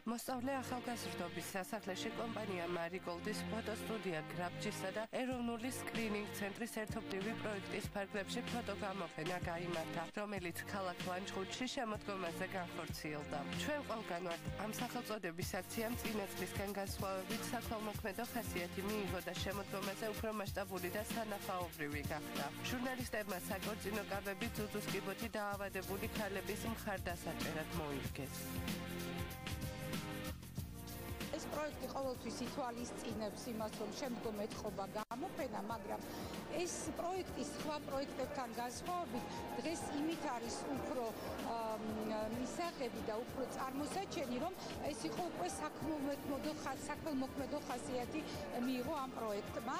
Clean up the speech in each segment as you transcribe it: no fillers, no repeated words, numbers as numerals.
მოსწავლე ახალგაზრდობის სასახლეში კომპანია მარიგოლდის ფოტოსტუდია გრაბჯისა და ეროვნული სკრინინგ ცენტრის ერთობლივი პროექტის ფარგლებში ფოტოგამოფენა გაიმართა, რომელიც ქალაქ ლანჩხუთში შემოდგომაზე განხორციელდა. ჩვენ ყველგან ვართ ამ სახელწოდების აქციამ წინა წლისგან განსხვავებით საქველმოქმედო ხასიათი მიიღო და შემოდგომაზე უფრო მასშტაბური და სანახაობრივი გახდა. ჟურნალისტებმა საკორწინო კაბები ძუძუს კიბოთი დაავადებული ქალების მხარდასაჭერად მოიგეს. ეს პროექტი ყოველთვის ითვალისწინებს იმას, რომ შემდგომ ეთყობა გამოფენა, მაგრამ ეს პროექტი სხვა პროექტებთან განსხვავებით დღეს იმით არის უფრო მისაღები და უფრო წარმოსაჩენი, რომ ეს იყო უკვე საქველმოქმედო ხასიათი მიიღო ამ პროექტმა.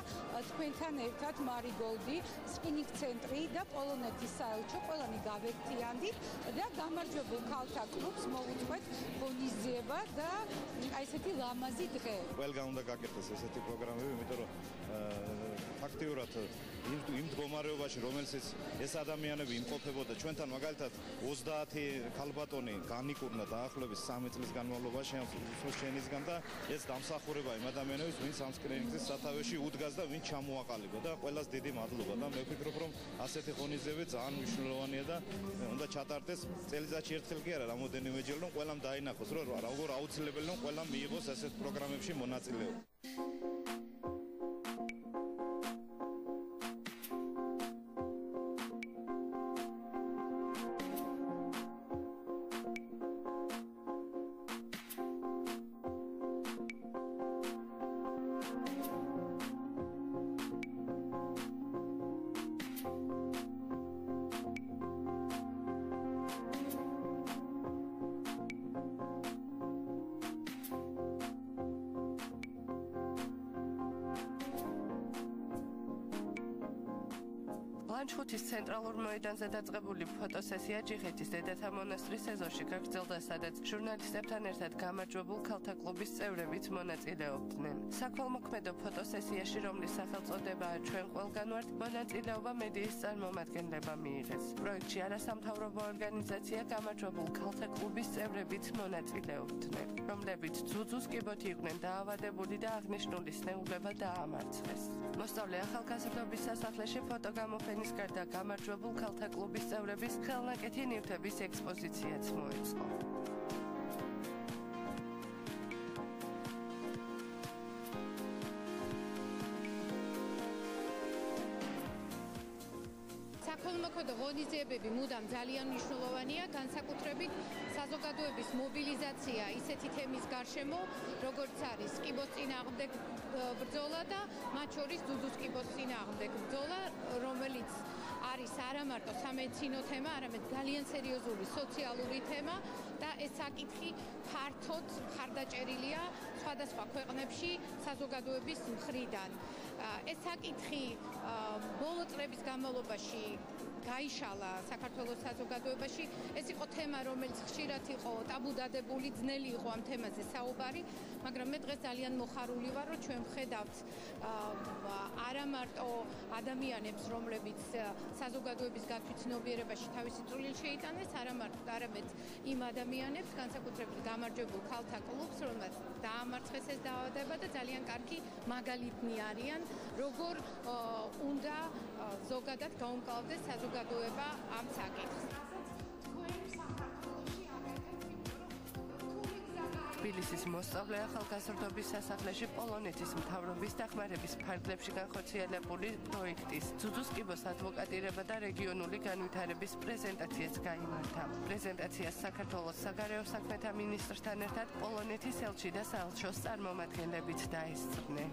თქვენთან ერთად მარიგოლდი, სკრინინგ ცენტრი და პოლონეთის საელჩო ყველანი გავერთიანდით და გამარჯვებულ ქალთა კლუბს მოვუწყვეთ ღონისძიება და ესეთი ლამაზი დღე. ყველგან უნდა გაკეთდეს ესეთი პროგრამები, იმიტომ რომ ფაქტიურად იმ მდგომარეობაში, რომელსაც ეს ადამიანები იმყოფებოდა, ჩვენთან მაგალითად 30 ქალბატონი განიკურნა დაახლოებით 3 წლის განმავლობაში ამ სოციალიზმისგან და ეს დამსახურება იმ ადამიანებს, ვინც ამ სკრინინგის სათავეში უდგას და ვინც ჩამოაყალიბა და ყველას დიდი მადლობა და მე ვფიქრობ, რომ ასეთი ღონისძიებები ძალიან მნიშვნელოვანია და უნდა ჩატარდეს წელიწადში ერთხელ კი არა, რამოდენიმეჯერ, რომ ყველამ დაინახოს, რომ როგორ აუცილებელი რომ ყველამ მიიღოს ასეთ პროგრამებში მონაწილეობა. ლანჩხუთის ცენტრალურ მოედანზე დაწყებული ფოტოსესია ჯიხეთის დედათა მონასტრის ეზოში გაგრძელდა, სადაც ჟურნალისტებთან ერთად გამარჯვებულ ქალთა კლუბის წევრებიც მონაწილეობდნენ. საქველმოქმედო ფოტოსესიაში, რომლის სახელწოდებაა ჩვენ ყველგან ვართ, მონაწილეობა მედიის წარმომადგენლებმა მიიღეს. პროექტში არასამთავრობო ორგანიზაცია გამარჯვებულ ქალთა კლუბის წევრებიც მონაწილეობდნენ, რომლებიც ძუძუს კიბოთი იყვნენ დაავადებული და აღნიშნული სნეულება დაამარცხეს. მოსწავლე ახალგაზრდობის სასახლეში ფოტოგამოფენის გარდა გამარჯვებულ ქალთა კლუბის წევრების ხელნაკეთი ნივთების ექსპოზიციაც მოეწყო. საქველმოქმედო ღონისძიებები მუდამ ძალიან მნიშვნელოვანია, განსაკუთრებით საზოგადოების მობილიზაცია ისეთი თემის გარშემო, როგორც არის კიბოს წინააღმდეგ ბრძოლა და მათ შორის ძუძუს კიბოს წინააღმდეგ ბრძოლა, რომელიც არის არა მარტო სამედიცინო თემა, არამედ ძალიან სერიოზული სოციალური თემა და ეს საკითხი ფართოდ მხარდაჭერილია სხვადასხვა ქვეყნებში საზოგადოების მხრიდან. ეს საკითხი ბოლო წლების განმავლობაში გაიშალა საქართველოს საზოგადოებაში. ეს იყო თემა, რომელიც ხშირად იყო ტაბუდადებული, ძნელი იყო ამ თემაზე საუბარი, მაგრამ მე დღეს ძალიან მოხარული ვარ, რომ ჩვენ ვხედავთ არა მარტო ადამიანებს, რომლებიც საზოგადოების გათვითცნობიერებაში თავისი წვლილი შეიტანეს, არამედ იმ ადამიანებს, განსაკუთრებით გამარჯვებულ ქალთა კლუბს, რომელსაც დაამარცხეს ეს დაავადება და ძალიან კარგი მაგალითნი არიან, როგორ უნდა ზოგადად გაუმკლავდეს საზოგადოება ამ საკითხს. თბილისის მოსწავლე ახალგაზრდობის სასახლეში პოლონეთის მთავრობის დახმარების ფარგლებში განხორციელებული პროექტის ძუძუს კიბოს ადვოკატირება და რეგიონული განვითარების პრეზენტაციაც გაიმართა. პრეზენტაციას საქართველოს საგარეო საქმეთა მინისტრთან ერთად პოლონეთის ელჩი და საელჩოს წარმომადგენლებიც დაესწრნენ.